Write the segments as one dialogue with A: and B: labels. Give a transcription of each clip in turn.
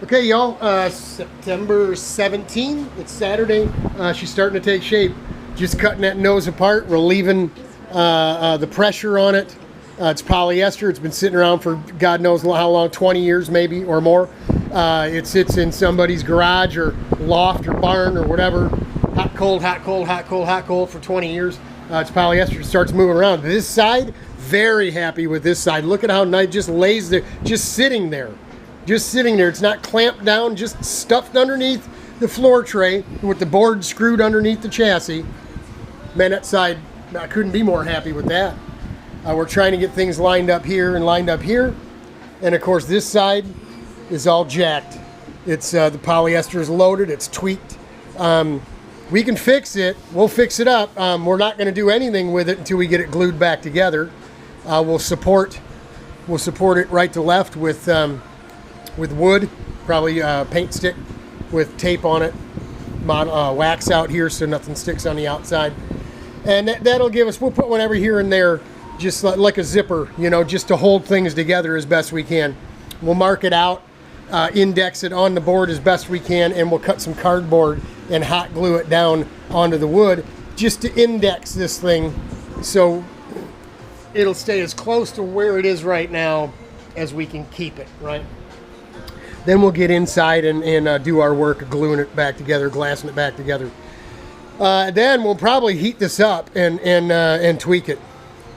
A: Okay, y'all, September 17th, it's Saturday. She's starting to take shape. Just cutting that nose apart, relieving the pressure on it. It's polyester. It's been sitting around for God knows how long, 20 years maybe or more. It sits in somebody's garage or loft or barn or whatever. Hot, cold, hot, cold, hot, cold, hot, cold for 20 years. It's polyester. It starts moving around. This side, very happy with this side. Look at how nice, just lays there, just sitting there. Just sitting there. It's not clamped down, just stuffed underneath the floor tray with the board screwed underneath the chassis. Man, that side, I couldn't be more happy with that. We're trying to get things lined up here and lined up here. And of course, this side is all jacked. It's the polyester is loaded, it's tweaked. We can fix it. We'll fix it up. We're not going to do anything with it until we get it glued back together. We'll support it right to left with wood, probably paint stick with tape on it, wax out here so nothing sticks on the outside. And that'll give us, we'll put one every here and there, just like a zipper, you know, just to hold things together as best we can. We'll mark it out, index it on the board as best we can, and we'll cut some cardboard and hot glue it down onto the wood just to index this thing so it'll stay as close to where it is right now as we can keep it, right? Then we'll get inside and do our work of gluing it back together, glassing it back together. Then we'll probably heat this up and tweak it.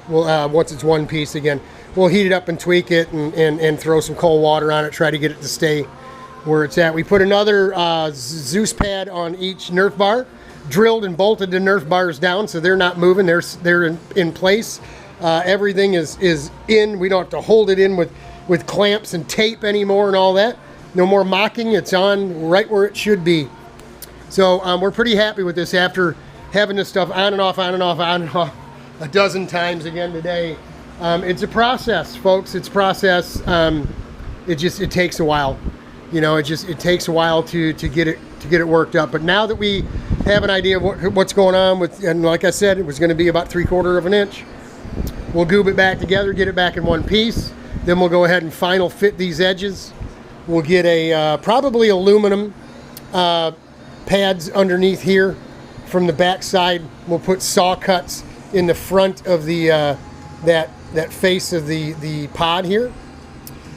A: We'll, once it's one piece again, we'll heat it up and tweak it and throw some cold water on it, try to get it to stay where it's at. We put another Zeus pad on each Nerf bar, drilled and bolted the Nerf bars down so they're not moving, they're in place. Everything is in, we don't have to hold it in with clamps and tape anymore and all that. No more mocking, it's on right where it should be. So we're pretty happy with this after having this stuff on and off, on and off, on and off a dozen times again today. It's a process, folks. It's a process. It takes a while. You know, it takes a while to get it worked up. But now that we have an idea of what's going on with, and like I said, it was going to be about 3/4 of an inch. We'll goob it back together, get it back in one piece. Then we'll go ahead and final fit these edges. We'll get a probably aluminum pads underneath here. From the back side, we'll put saw cuts in the front of the that face of the pod here,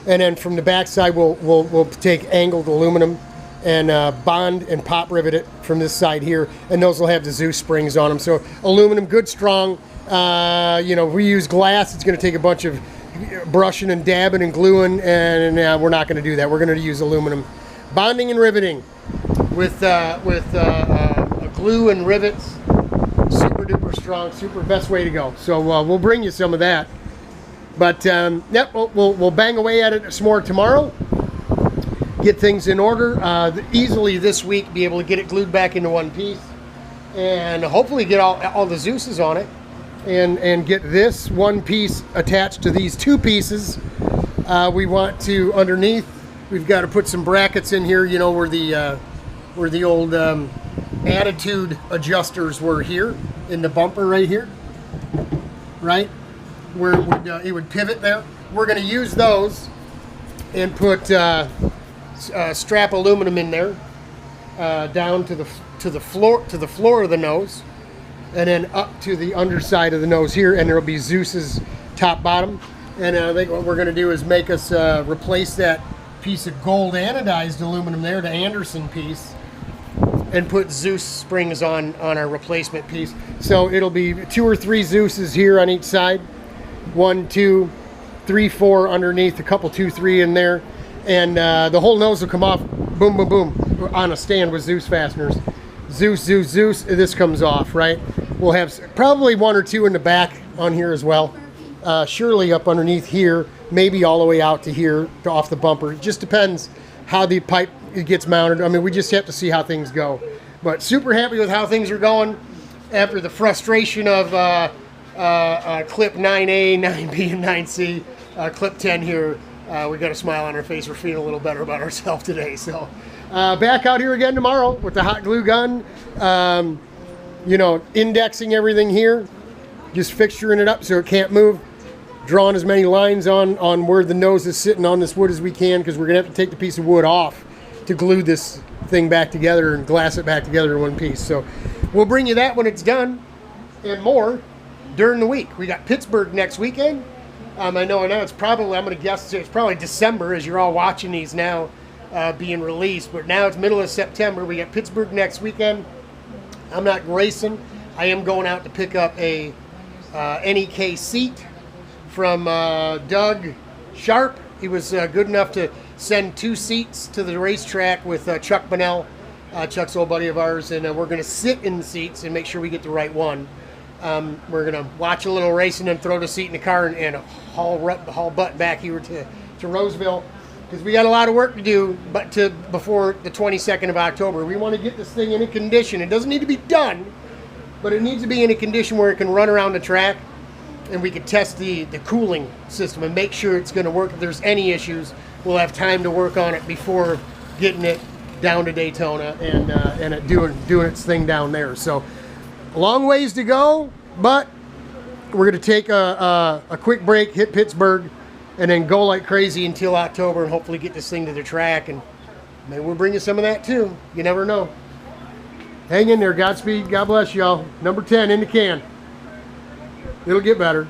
A: and then from the back side we'll take angled aluminum and bond and pop rivet it from this side here, and those will have the Zeus springs on them. So aluminum, good strong. You know, we use glass. It's going to take a bunch of brushing and dabbing and gluing, and we're not going to do that. We're going to use aluminum bonding and riveting with glue and rivets. Super duper strong, super best way to go. So we'll bring you some of that. But yep, we'll bang away at it some more tomorrow. Get things in order. Easily this week, be able to get it glued back into one piece, and hopefully get all the Zeus's on it. And get this one piece attached to these two pieces. We want to, underneath, we've got to put some brackets in here, you know, where the old attitude adjusters were here, in the bumper right here, right? Where it would pivot there. We're going to use those and put strap aluminum in there, down to the floor of the nose, and then up to the underside of the nose here, and there'll be Zeus's top bottom. And I think what we're going to do is make us replace that piece of gold anodized aluminum there, the Anderson piece, and put Zeus springs on our replacement piece. So it'll be 2 or 3 Zeus's here on each side, 1, 2, 3, 4 underneath, a couple 2, 3 in there, and the whole nose will come off, boom, boom, boom, on a stand with Zeus fasteners. Zeus, Zeus, Zeus, this comes off, right? We'll have probably 1 or 2 in the back on here as well. Surely up underneath here, maybe all the way out to here, off the bumper. It just depends how the pipe gets mounted. I mean, we just have to see how things go. But super happy with how things are going after the frustration of clip 9A, 9B, and 9C. Clip 10 here, we got a smile on our face. We're feeling a little better about ourselves today. So back out here again tomorrow with the hot glue gun. You know, indexing everything here, just fixturing it up so it can't move. Drawing as many lines on where the nose is sitting on this wood as we can, because we're gonna have to take the piece of wood off to glue this thing back together and glass it back together in one piece. So we'll bring you that when it's done and more during the week. We got Pittsburgh next weekend. I know it's probably, I'm going to guess it's probably December as you're all watching these now being released, but now it's middle of September. We got Pittsburgh next weekend. I'm not racing. I am going out to pick up a NEK seat from Doug Sharp. He was good enough to send 2 seats to the racetrack with Chuck Bunnell. Chuck's old buddy of ours, and we're going to sit in the seats and make sure we get the right one. We're going to watch a little racing and throw the seat in the car and haul butt back here to Roseville, because we got a lot of work to do before the 22nd of October. We want to get this thing in a condition. It doesn't need to be done, but it needs to be in a condition where it can run around the track and we can test the cooling system and make sure it's going to work. If there's any issues, we'll have time to work on it before getting it down to Daytona and it doing its thing down there. So a long ways to go, but we're going to take a quick break, hit Pittsburgh, and then go like crazy until October and hopefully get this thing to the track. And maybe we'll bring you some of that too. You never know. Hang in there. Godspeed. God bless y'all. Number 10 in the can. It'll get better.